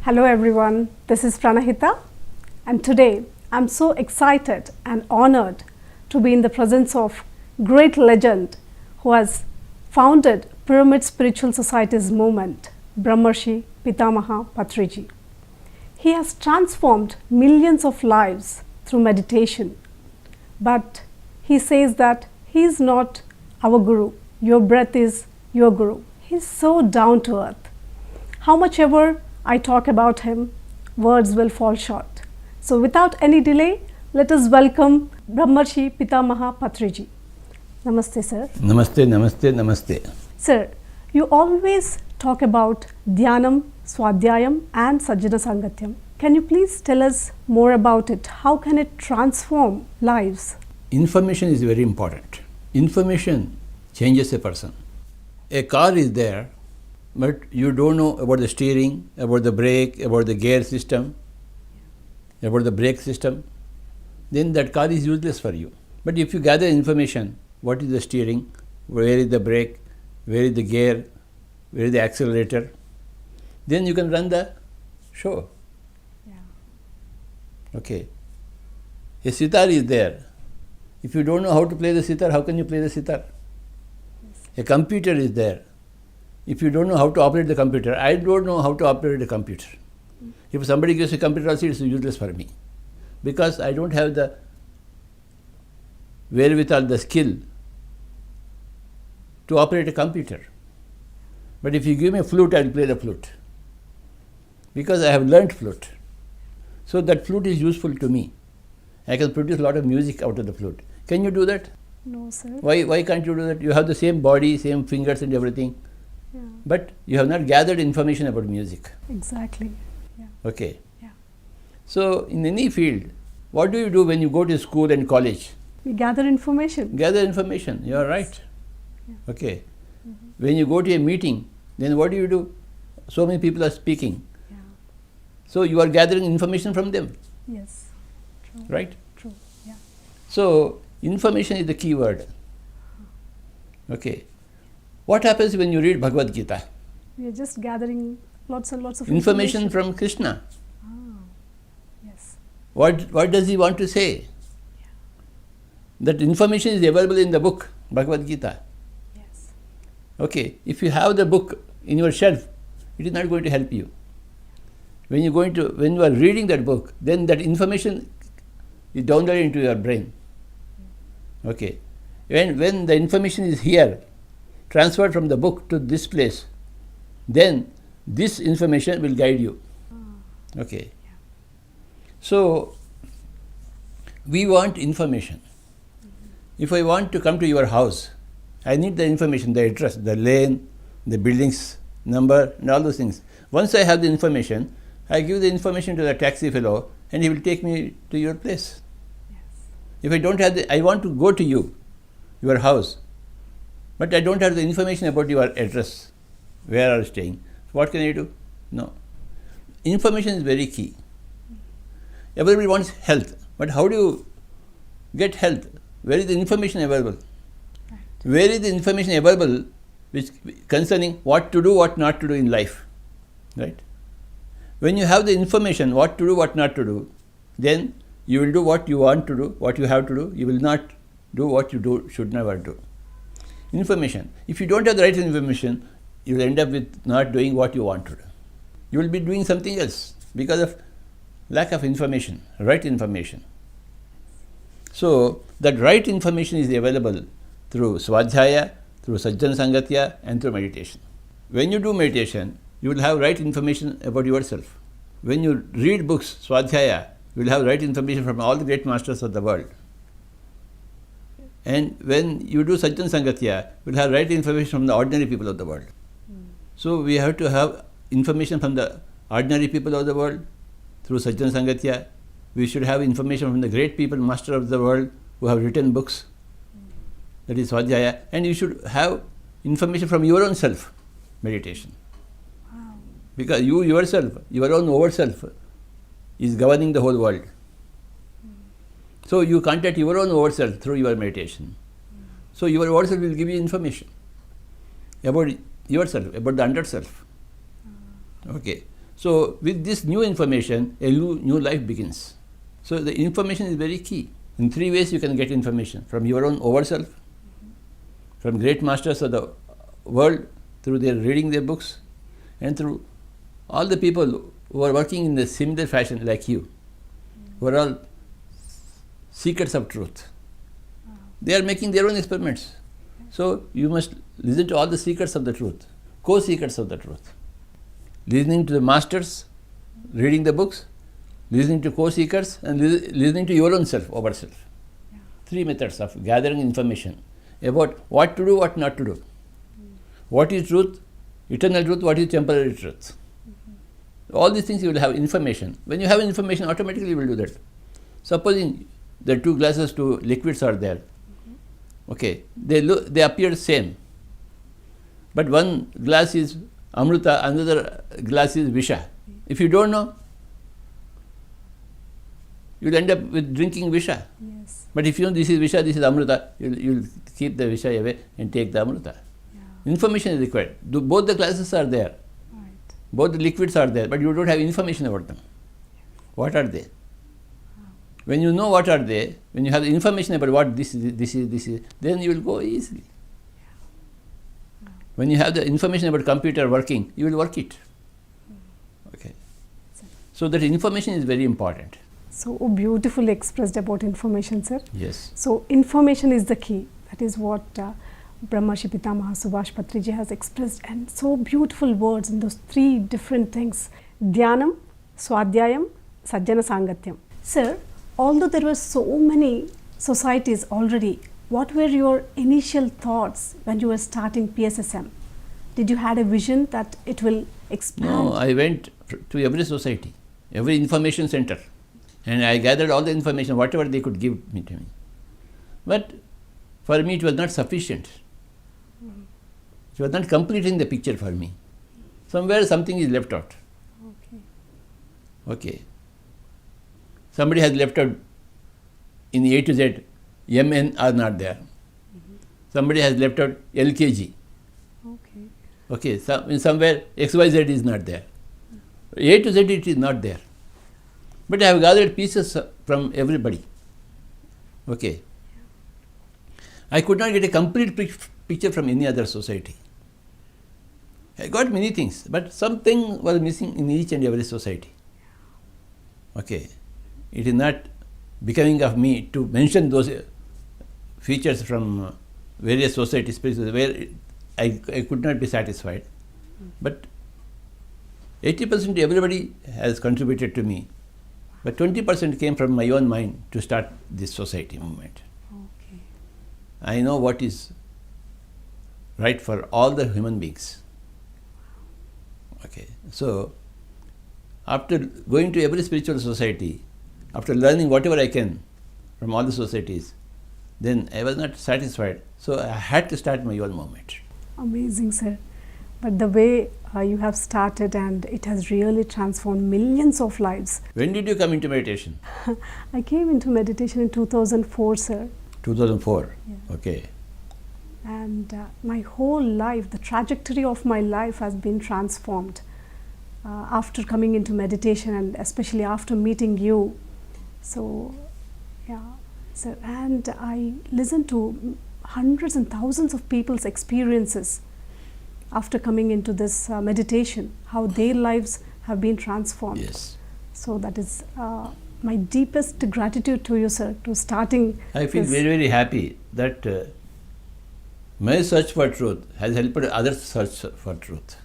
Hello everyone, this is Pranahitha, and today I'm so excited and honored to be in the presence of great legend who has founded Pyramid Spiritual Society's movement, Brahmarshi Pitamaha Patriji. He has transformed millions of lives through meditation, but he says that he is not our guru. Your breath is your guru. He's so down to earth. How much ever I talk about him, words will fall short. So without any delay, let us welcome Brahmarshi Pitamaha Patriji. Namaste, sir. Namaste, namaste, namaste. Sir, you always talk about Dhyanam, Swadhyayam and Sajjana Sangatyam. Can you please tell us more about it? How can it transform lives? Information is very important. Information changes a person. A car is there, but you don't know about the steering, about the brake, about the gear system, about the brake system, then that car is useless for you. But if you gather information, what is the steering, where is the brake, where is the gear, where is the accelerator, then you can run the show. Yeah. Okay. A sitar is there. If you don't know how to play the sitar, how can you play the sitar? Yes. A computer is there. If you don't know how to operate the computer, I don't know how to operate a computer. If somebody gives a computer also, it's useless for me. Because I don't have the wherewithal, the skill to operate a computer. But if you give me a flute, I'll play the flute. Because I have learnt flute. So that flute is useful to me. I can produce a lot of music out of the flute. Can you do that? No, sir. Why can't you do that? You have the same body, same fingers and everything. Yeah. But you have not gathered information about music. Exactly. Yeah. Okay. Yeah. So in any field, what do you do when you go to school and college? We gather information. Gather information. You are right. Yeah. Okay. When you go to a meeting, then what do? So many people are speaking. Yeah. So you are gathering information from them. Yes. True. Right? True. Yeah. So information is the key word. Okay. What happens when you read Bhagavad Gita? We are just gathering lots and lots of Information from Krishna. Ah. Yes. What does he want to say? Yeah. That information is available in the book, Bhagavad Gita. Yes. Okay, if you have the book in your shelf, it is not going to help you. When you are reading that book, then that information is downloaded into your brain. Okay. When the information is here, transferred from the book to this place, then this information will guide you. Okay. Yeah. So, we want information. If I want to come to your house, I need the information, the address, the lane, the building's number, and all those things. Once I have the information, I give the information to the taxi fellow and he will take me to your place. Yes. If I don't have I want to go to your house, but I don't have the information about your address, where are you staying. So what can I do? No. Information is very key. Everybody wants health, but how do you get health? Where is the information available? Right. Where is the information available which concerning what to do, what not to do in life? Right? When you have the information, what to do, what not to do, then you will do what you want to do, what you have to do. You will not do what you should never do. Information. If you don't have the right information, you will end up with not doing what you want to do. You will be doing something else because of lack of information, right information. So, that right information is available through Swadhyaya, through Sajjana Sangatya and through meditation. When you do meditation, you will have right information about yourself. When you read books, Swadhyaya, you will have right information from all the great masters of the world. And when you do Sajjana Sangatya, you will have right information from the ordinary people of the world. So we have to have information from the ordinary people of the world through Sajjana Sangatya. We should have information from the great people, master of the world, who have written books. That is Swadhyaya. And you should have information from your own self, meditation. Wow. Because you yourself, your own overself, is governing the whole world. So you contact your own overself through your meditation. So your overself will give you information about yourself, about the underself. Okay. So with this new information, a new life begins. So the information is very key. In 3 ways you can get information: from your own overself, from great masters of the world through their reading their books, and through all the people who are working in the similar fashion like you, who are all seekers of truth. They are making their own experiments. So you must listen to all the seekers of the truth, co-seekers of the truth. Listening to the masters, reading the books, listening to co-seekers, and listening to your own self, overself. 3 methods of gathering information about what to do, what not to do. What is truth, eternal truth, what is temporary truth. All these things you will have information. When you have information, automatically you will do that. Supposing the 2 glasses, 2 liquids are there. Okay, they appear same. But one glass is Amrita, another glass is Visha. If you don't know, you'll end up with drinking Visha. Yes. But if you know this is Visha, this is Amrita, you'll keep the Visha away and take the Amrita. Yeah. Information is required. Both the glasses are there. Right. Both the liquids are there, but you don't have information about them. What are they? Wow. When you know what are they, when you have the information about what this is, then you will go easily. When you have the information about computer working, you will work it. Okay. So that information is very important. So beautifully expressed about information, sir. Yes. So information is the key. That is what Brahmarshi Pitamaha Patriji has expressed, and so beautiful words in those 3 different things: Dhyanam, Swadhyayam, Sajjana Sangatyam. Sir, although there were so many societies already, what were your initial thoughts when you were starting PSSM? Did you had a vision that it will expand? No, I went to every society, every information center, and I gathered all the information, whatever they could give to me. But for me it was not sufficient. It was not completing the picture for me. Somewhere something is left out. Okay. Somebody has left out in A to Z, MN are not there. Somebody has left out LKG. Okay, somewhere XYZ is not there. A to Z it is not there. But I have gathered pieces from everybody. Okay. I could not get a complete picture from any other society. I got many things, but something was missing in each and every society. Okay. It is not becoming of me to mention those features from various societies, places where I could not be satisfied. But 80% everybody has contributed to me. But 20% came from my own mind to start this society movement. Okay. I know what is right for all the human beings. Okay. So, after going to every spiritual society, after learning whatever I can from all the societies, then I was not satisfied. So, I had to start my own movement. Amazing, sir. But the way you have started, and it has really transformed millions of lives. When did you come into meditation? I came into meditation in 2004, sir. 2004? Yeah. Okay. And my whole life, the trajectory of my life has been transformed after coming into meditation, and especially after meeting you. So, yeah, sir. And I listened to hundreds and thousands of people's experiences after coming into this meditation, how their lives have been transformed. Yes. So that is my deepest gratitude to you, sir, to starting. I feel very, very happy that my search for truth has helped others search for truth.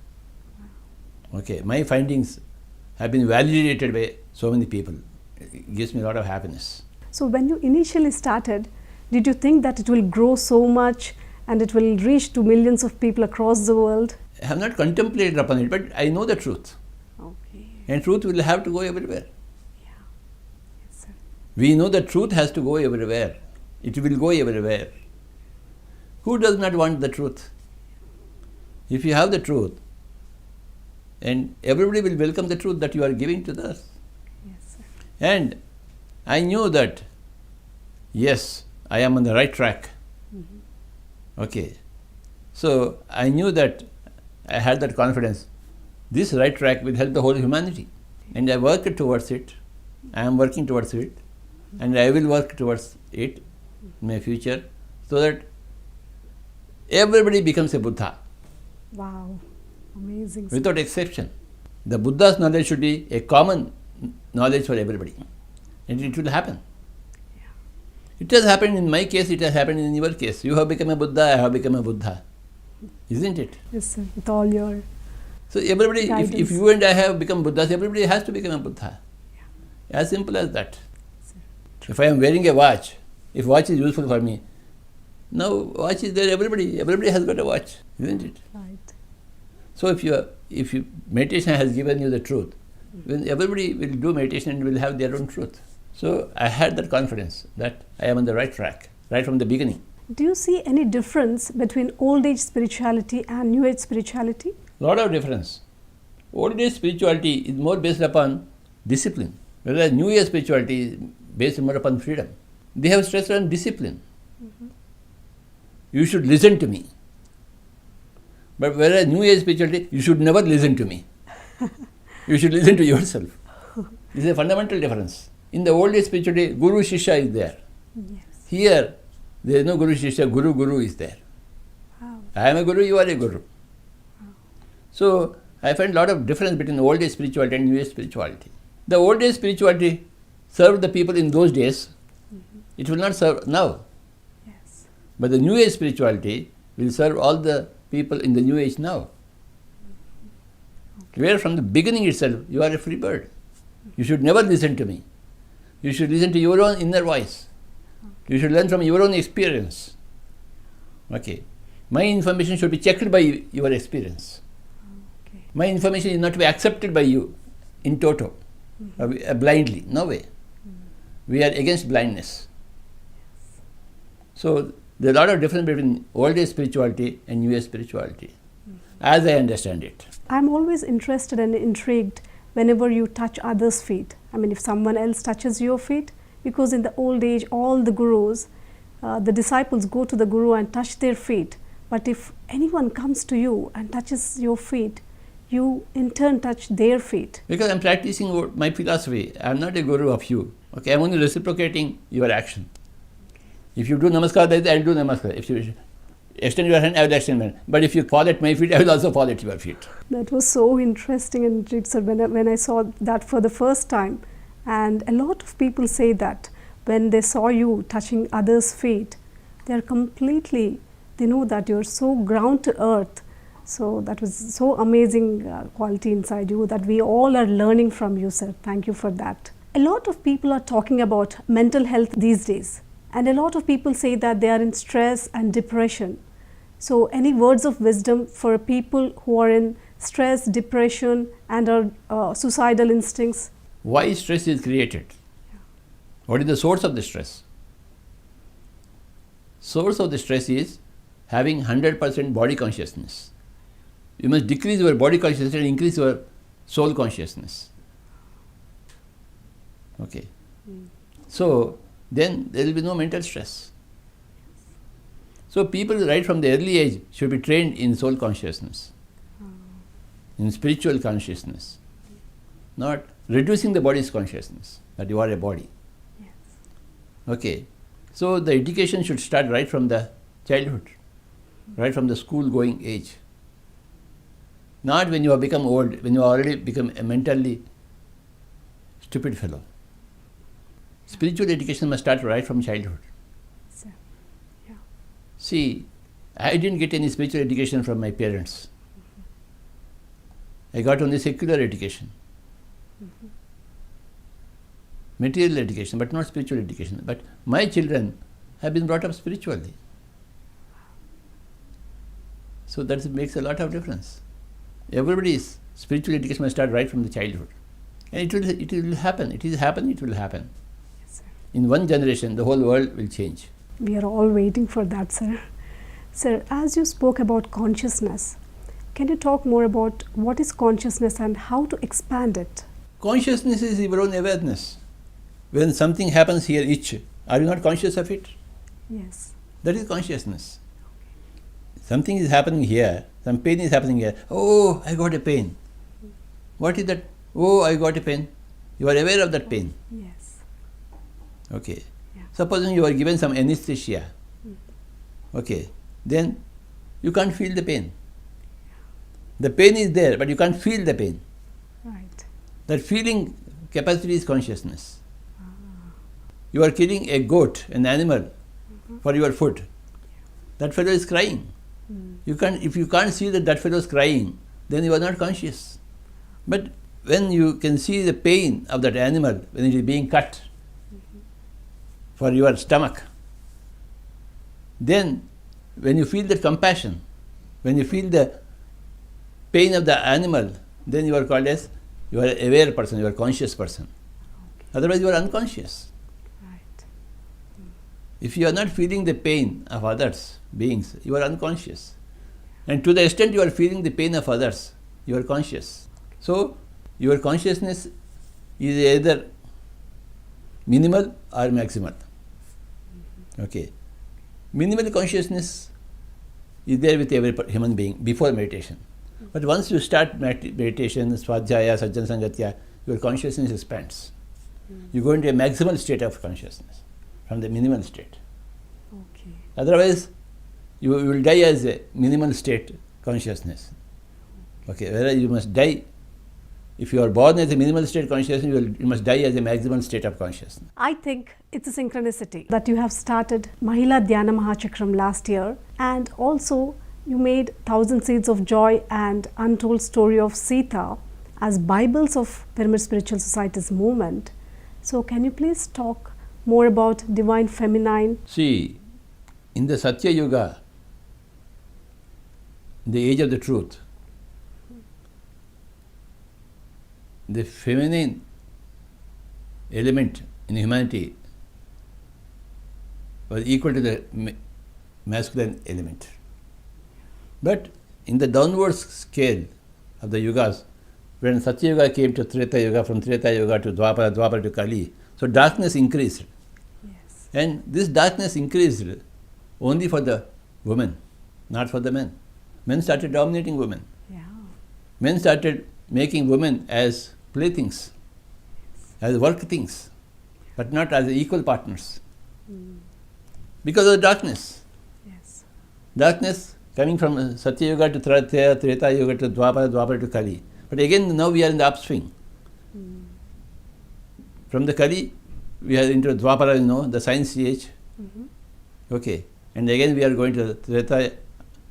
Okay, my findings have been validated by so many people. It gives me a lot of happiness. So when you initially started, did you think that it will grow so much and it will reach to millions of people across the world? I have not contemplated upon it, but I know the truth. Okay. And truth will have to go everywhere. Yeah. Yes, sir. We know the truth has to go everywhere. It will go everywhere. Who does not want the truth? If you have the truth, and everybody will welcome the truth that you are giving to us. Yes, sir. And I knew that, yes, I am on the right track. Okay. So I knew that I had that confidence. This right track will help the whole humanity. And I work towards it. I am working towards it. And I will work towards it in my future so that everybody becomes a Buddha. Wow, amazing. Without exception. The Buddha's knowledge should be a common knowledge for everybody. And it will happen. Yeah. It has happened in my case, it has happened in your case. You have become a Buddha, I have become a Buddha. Isn't it? Yes, sir. With all your So everybody, if you and I have become Buddhas, everybody has to become a Buddha. Yeah. As simple as that. If I am wearing a watch, if watch is useful for me, now watch is there, everybody has got a watch, isn't it? Right. So if meditation has given you the truth, then everybody will do meditation and will have their own truth. So I had that confidence that I am on the right track, right from the beginning. Do you see any difference between old age spirituality and new age spirituality? Lot of difference. Old age spirituality is more based upon discipline, whereas new age spirituality is based more upon freedom. They have stressed on discipline. You should listen to me. But whereas new age spirituality, you should never listen to me. You should listen to yourself. This is a fundamental difference. In the old age spirituality, Guru Shishya is there. Yes. Here, there is no Guru Shishya, Guru is there. Wow. I am a Guru, you are a Guru. Wow. So, I find a lot of difference between old age spirituality and new age spirituality. The old age spirituality served the people in those days. It will not serve now. Yes. But the new age spirituality will serve all the people in the new age now. Where from the beginning itself, you are a free bird. You should never listen to me. You should listen to your own inner voice. You should learn from your own experience. Okay. My information should be checked by your experience. Okay. My information is not to be accepted by you in toto, blindly. No way. We are against blindness. So there is a lot of difference between old age spirituality and new age spirituality, as I understand it. I'm always interested and intrigued whenever you touch others' feet. I mean, if someone else touches your feet, because in the old age, all the gurus, the disciples go to the guru and touch their feet. But if anyone comes to you and touches your feet, you in turn touch their feet. Because I am practicing my philosophy. I am not a guru of you. Okay, I am only reciprocating your action. If you do namaskar, I will do namaskar. If you extend your hand, I will extend my hand. But if you fall at my feet, I will also fall at your feet. That was so interesting indeed, sir, when I saw that for the first time. And a lot of people say that when they saw you touching others' feet, they are completely, they know that you are so ground to earth. So that was so amazing quality inside you that we all are learning from you, sir. Thank you for that. A lot of people are talking about mental health these days. And a lot of people say that they are in stress and depression. So any words of wisdom for people who are in stress, depression and are suicidal instincts? Why stress is created? What is the source of the stress? Source of the stress is having 100% body consciousness. You must decrease your body consciousness and increase your soul consciousness. Okay. So then there will be no mental stress. So people right from the early age should be trained in soul consciousness, in spiritual consciousness, not reducing the body's consciousness, that you are a body. Yes. Okay. So the education should start right from the childhood, right from the school going age. Not when you have become old, when you already become a mentally stupid fellow. Spiritual education must start right from childhood. Sir. Yeah. See, I didn't get any spiritual education from my parents. I got only secular education. Material education, but not spiritual education. But my children have been brought up spiritually. So that makes a lot of difference. Everybody's spiritual education must start right from the childhood. And it will happen. It is happening, it will happen. Yes, sir. In one generation, the whole world will change. We are all waiting for that, sir. Sir, as you spoke about consciousness, can you talk more about what is consciousness and how to expand it? Consciousness is your own awareness. When something happens here, itch, are you not conscious of it? Yes. That is consciousness. Something is happening here, some pain is happening here. Oh, I got a pain. What is that? Oh, I got a pain. You are aware of that pain. Yes. Okay. Yeah. Supposing you are given some anesthesia. Okay. Then you can't feel the pain. The pain is there, but you can't feel the pain. Right. That feeling capacity is consciousness. You are killing a goat, an animal, for your food. That fellow is crying. If you can't see that fellow is crying, then you are not conscious. But when you can see the pain of that animal when it is being cut for your stomach, then when you feel that compassion, when you feel the pain of the animal, then you are called as, you are an aware person, you are a conscious person. Otherwise you are unconscious. Right. If you are not feeling the pain of others, beings, you are unconscious. And to the extent you are feeling the pain of others, you are conscious. So, your consciousness is either minimal or maximal. Okay. Minimal consciousness is there with every human being before meditation. But once you start meditation, svadhyaya, sajjana sangatya, your consciousness expands. You go into a maximal state of consciousness from the minimal state. Okay. Otherwise, you will die as a minimal state consciousness. Okay, whereas you must die. If you are born as a minimal state consciousness, you must die as a maximal state of consciousness. I think it's a synchronicity that you have started Mahila Dhyana Mahachakram last year, and also you made 1,000 Seeds of Joy and Untold Story of Sita as Bibles of Pyramid Spiritual Society's movement. So can you please talk more about Divine Feminine? See, in the Satya Yuga, the age of the truth, the feminine element in humanity was equal to the masculine element. But in the downward scale of the yugas, when Satya Yuga came to Treta Yuga, from Treta Yuga to Dwapara, Dwapara to Kali, so darkness increased. Yes. And this darkness increased only for the women, not for the men. Men started dominating women. Yeah. Men started making women as playthings, as work things, but not as equal partners. Because of the darkness. Yes. Darkness coming from Satya Yuga to Treta Yuga to Dwapara, Dwapara to Kali. But again, now we are in the upswing. From the Kali, we are into Dwapara, the science age. Okay. And again we are going to Treta,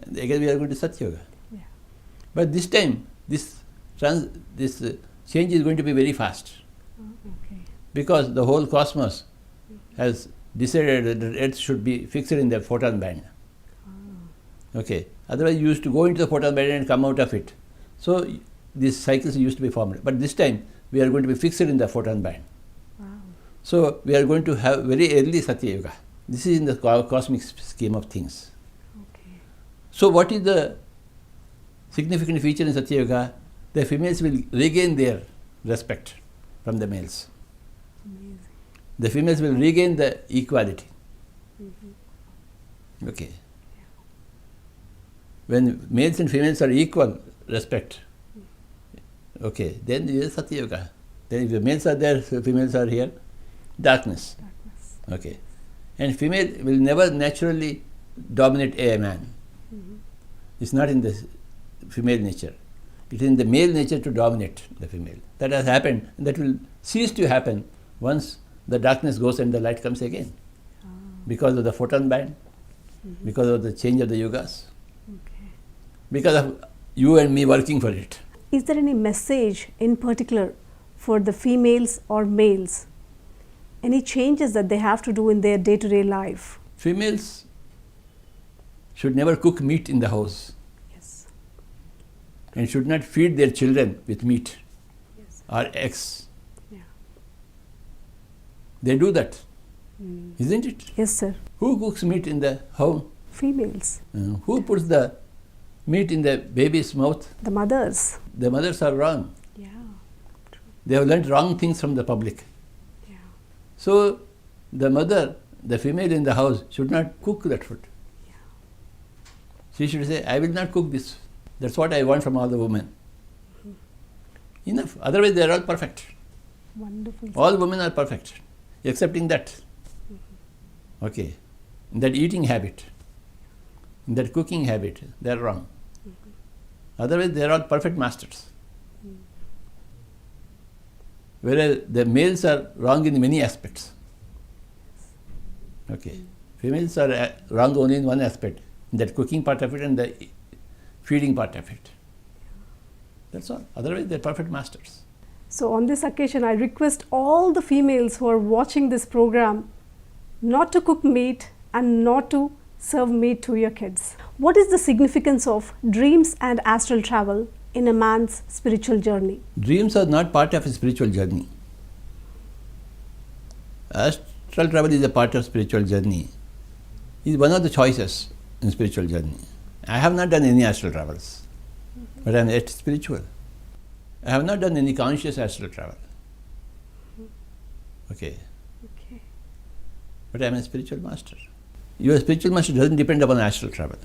and again we are going to Satya Yuga. Yeah. But this time, this change is going to be very fast. Okay. Because the whole cosmos has decided that the Earth should be fixed in the photon band. Okay. Otherwise you used to go into the photon band and come out of it. So these cycles used to be formed. But this time we are going to be fixed in the photon band. Wow. So we are going to have very early Satya Yuga. This is in the cosmic scheme of things. Okay. So what is the significant feature in Satya Yuga? The females will regain their respect from the males. Amazing. The females will regain the equality. Okay. When males and females are equal respect, okay, then it is Satya Yuga. Then if the males are there, females are here, darkness. Okay. And female will never naturally dominate a man. It's not in the female nature. It is in the male nature to dominate the female. That has happened, and that will cease to happen once the darkness goes and the light comes again. Because of the photon band, because of the change of the yugas, because of you and me working for it. Is there any message in particular for the females or males? Any changes that they have to do in their day-to-day life? Females should never cook meat in the house. Yes. And should not feed their children with meat Yes. or eggs. Yeah. They do that, isn't it? Yes, sir. Who cooks meat in the home? Females. Who puts the meat in the baby's mouth? The mothers. The mothers are wrong. Yeah. They have learnt wrong things from the public. Yeah. So the mother, the female in the house, should not cook that food. Yeah. She should say, I will not cook this. That's what I want from all the women. Enough. Otherwise they are all perfect. Wonderful. All women are perfect, excepting that. Okay. In that eating habit, in that cooking habit, they are wrong. Otherwise they are all perfect masters. Whereas the males are wrong in many aspects. Okay. Females are wrong only in one aspect, in that cooking part of it and the feeding part of it. That's all. Otherwise they are perfect masters. So on this occasion, I request all the females who are watching this program not to cook meat and not to serve meat to your kids. What is the significance of dreams and astral travel in a man's spiritual journey? Dreams are not part of a spiritual journey. Astral travel is a part of spiritual journey. It is one of the choices in spiritual journey. I have not done any astral travels, but I am yet spiritual. I have not done any conscious astral travel. Okay. But I am a spiritual master. Your spiritual master doesn't depend upon astral travel.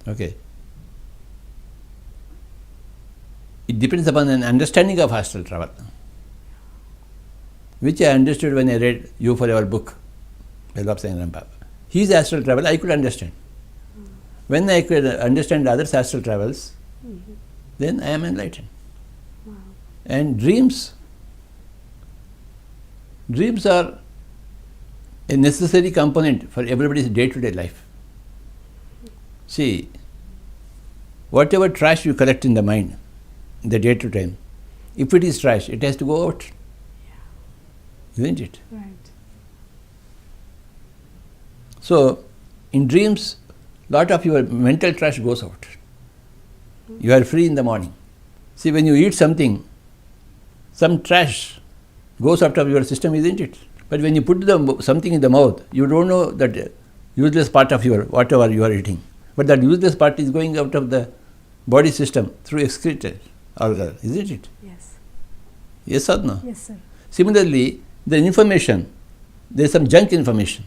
Okay. It depends upon an understanding of astral travel, which I understood when I read You Forever book by Lord Saint. His astral travel I could understand. When I could understand others' astral travels, then I am enlightened. Wow. And dreams are a necessary component for everybody's day-to-day life. See, whatever trash you collect in the mind, in the day-to-day, if it is trash, it has to go out. Isn't it? Right. So, in dreams, lot of your mental trash goes out. You are free in the morning. See, when you eat something, some trash goes out of your system, isn't it? But when you put something in the mouth, you don't know that useless part of your whatever you are eating. But that useless part is going out of the body system through excreta organ, isn't it? Yes. Yes or no? Yes, sir. Similarly, the information, there is some junk information.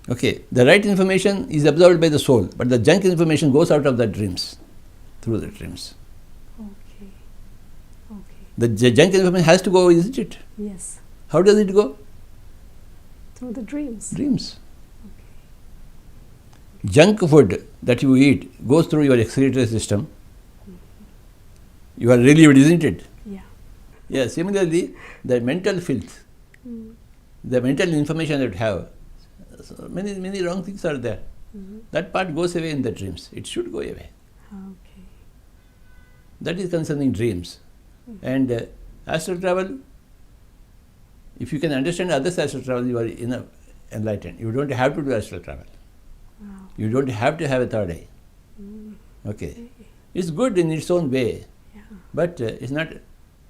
Okay, the right information is absorbed by the soul, but the junk information goes out of the dreams, through the dreams. Okay. Okay. The junk information has to go, isn't it? Yes. How does it go? Through the dreams. Dreams. Okay. Junk food that you eat goes through your excretory system. You are relieved, isn't it? Yeah. Yeah, similarly, the mental filth, the mental information that you have, so many wrong things are there. That part goes away in the dreams. It should go away. Okay. That is concerning dreams. And astral travel, if you can understand others' astral travel, you are enough enlightened. You don't have to do astral travel. Wow. You don't have to have a third eye. Okay. It's good in its own way, but it's not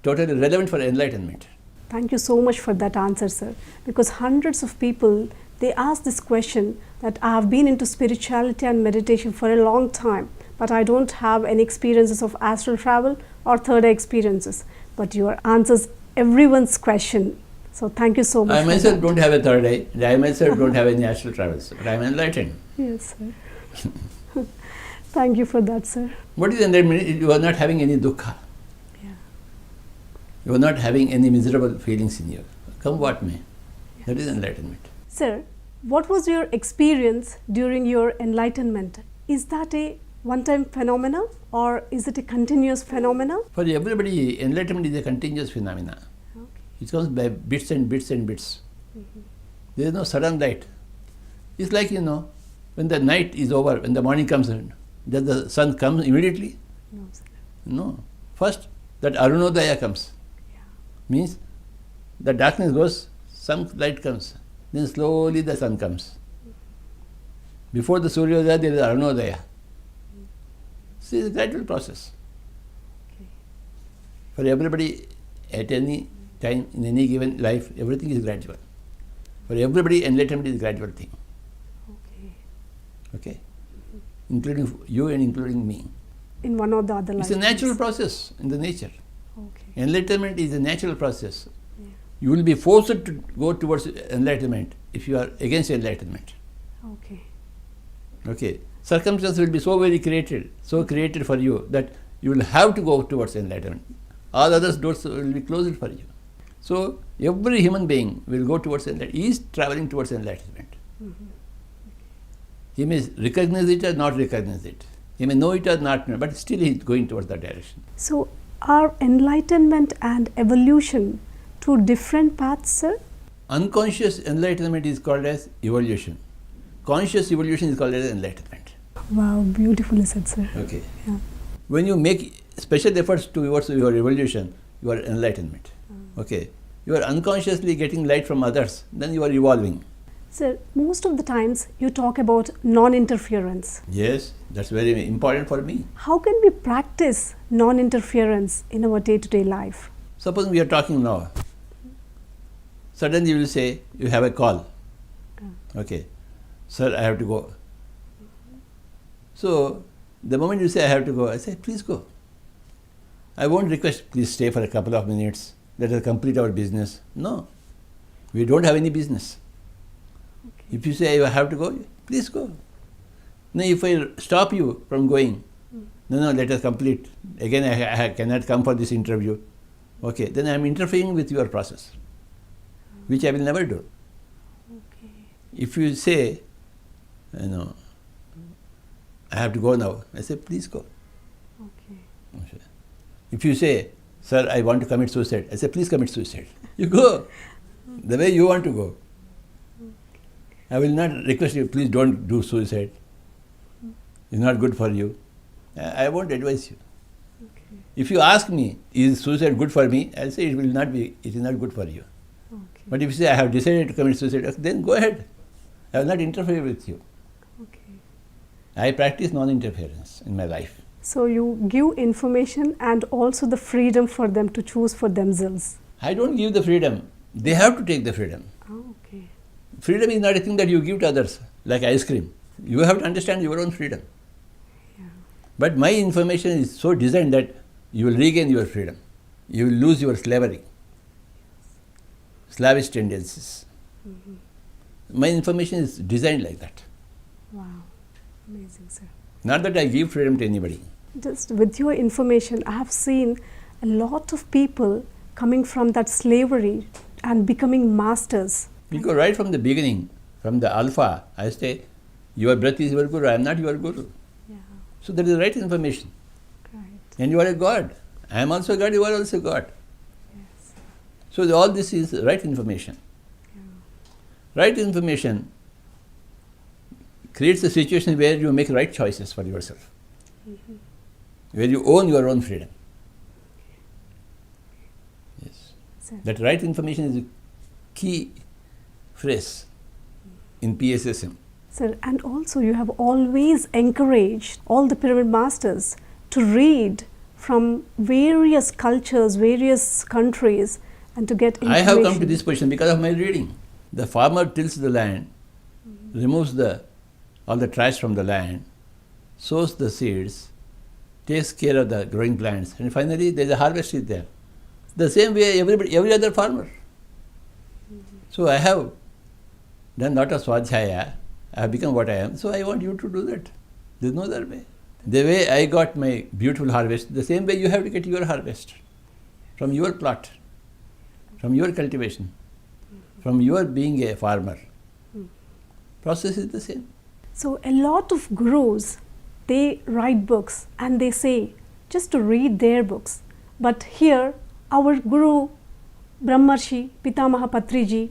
totally relevant for enlightenment. Thank you so much for that answer, sir. Because hundreds of people, they ask this question that I have been into spirituality and meditation for a long time, but I don't have any experiences of astral travel or third eye experiences. But your answers everyone's question. So thank you so much. I myself don't have a third eye, and I myself don't have any astral travels, but I am enlightened. Yes, sir. Thank you for that, sir. What is enlightenment? You are not having any dukkha. Yeah. You are not having any miserable feelings in you. Come what may. That is enlightenment. Sir, what was your experience during your enlightenment? Is that a one-time phenomena or is it a continuous phenomena? For everybody, enlightenment is a continuous phenomena. Okay. It comes by bits and bits and bits. There is no sudden light. It's like, when the night is over, when the morning comes in, does the sun come immediately? No, sir. No. First, that Arunodaya comes. Yeah. Means the darkness goes, some light comes. Then slowly the sun comes. Before the Suryodaya, there is Arunodaya. See, it's a gradual process. Okay. For everybody, at any time, in any given life, everything is gradual. For everybody, enlightenment is a gradual thing. Okay. Okay? Including you and including me. In one or the other It's a natural process in the nature. Okay. Enlightenment is a natural process. Yeah. You will be forced to go towards enlightenment if you are against enlightenment. Okay. Okay. Circumstances will be so created for you that you will have to go towards enlightenment. All other doors will be closed for you. So every human being will go towards enlightenment. He is traveling towards enlightenment. He may recognize it or not recognize it. He may know it or not know, but still he is going towards that direction. So are enlightenment and evolution two different paths, sir? Unconscious enlightenment is called as evolution. Conscious evolution is called as enlightenment. Wow, beautifully said, sir. Okay. Yeah. When you make special efforts towards your evolution, you are enlightenment. Okay. You are unconsciously getting light from others, then you are evolving. Sir, most of the times you talk about non-interference. Yes, that's very important for me. How can we practice non-interference in our day-to-day life? Suppose we are talking now. Suddenly you will say, you have a call. Okay. Sir, I have to go. So, the moment you say, I have to go, I say, please go. I won't request, please stay for a couple of minutes. Let us complete our business. No. We don't have any business. If you say, I have to go, please go. Now, if I stop you from going, no, let us complete. Again, I cannot come for this interview. Okay, then I am interfering with your process, which I will never do. Okay. If you say, I have to go now, I say, please go. Okay. If you say, sir, I want to commit suicide, I say, please commit suicide. You go the way you want to go. I will not request you, please don't do suicide. It's not good for you. I won't advise you. Okay. If you ask me, is suicide good for me? I'll say it is not good for you. Okay. But if you say, I have decided to commit suicide, then go ahead. I will not interfere with you. Okay. I practice non-interference in my life. So you give information and also the freedom for them to choose for themselves. I don't give the freedom. They have to take the freedom. Oh, okay. Freedom is not a thing that you give to others, like ice cream. You have to understand your own freedom. Yeah. But my information is so designed that you will regain your freedom. You will lose your slavery, slavish tendencies. My information is designed like that. Wow. Amazing, sir. Not that I give freedom to anybody. Just with your information, I have seen a lot of people coming from that slavery and becoming masters. Because right from the beginning, from the alpha, I say, your breath is your guru, I am not your guru. Yeah. So that is the right information. Right. And you are a God. I am also God, you are also God. Yes. So all this is right information. Yeah. Right information creates a situation where you make right choices for yourself, where you own your own freedom. Yes. Sir. That right information is a key phrase in PSSM. Sir, and also you have always encouraged all the pyramid masters to read from various cultures, various countries, and to get information. I have come to this position because of my reading. The farmer tills the land, removes all the trash from the land, sows the seeds, takes care of the growing plants, and finally there is a harvest is there. The same way every other farmer. So I have done lot of swadhyaya, I have become what I am, so I want you to do that. There is no other way. The way I got my beautiful harvest, the same way you have to get your harvest. From your plot, from your cultivation, from your being a farmer. Process is the same. So a lot of gurus, they write books and they say just to read their books. But here our guru Brahmarshi Pitamaha Patriji,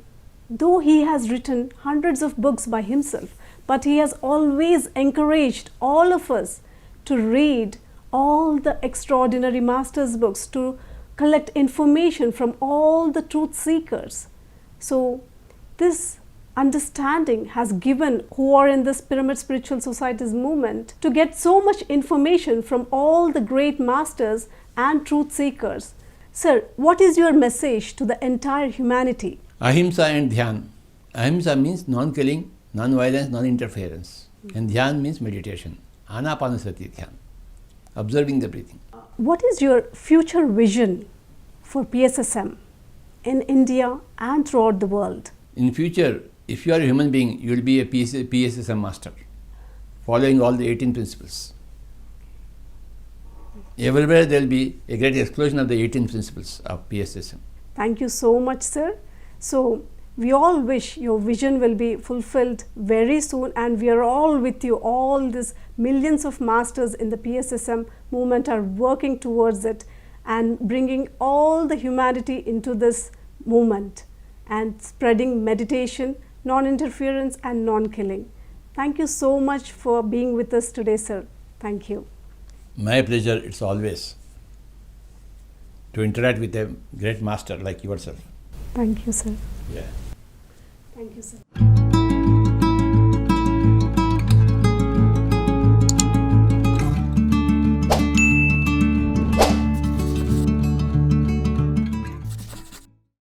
though he has written hundreds of books by himself, but he has always encouraged all of us to read all the extraordinary masters' books, to collect information from all the truth seekers. So this understanding has given who are in this Pyramid Spiritual Society's movement to get so much information from all the great masters and truth seekers. Sir, what is your message to the entire humanity? Ahimsa and Dhyana. Ahimsa means non-killing, non-violence, non-interference. And Dhyana means meditation. Ana-Pana-Sati Dhyana. Observing the breathing. What is your future vision for PSSM in India and throughout the world? In future, if you are a human being, you will be a PSSM master, following all the 18 principles. everywhere there will be a great explosion of the 18 principles of PSSM. Thank you so much, sir. So, we all wish your vision will be fulfilled very soon, and we are all with you. All these millions of masters in the PSSM movement are working towards it and bringing all the humanity into this movement and spreading meditation, non-interference and non-killing. Thank you so much for being with us today, sir. Thank you. My pleasure, it's always to interact with a great master like yourself. Thank you, sir. Yeah. Thank you, sir.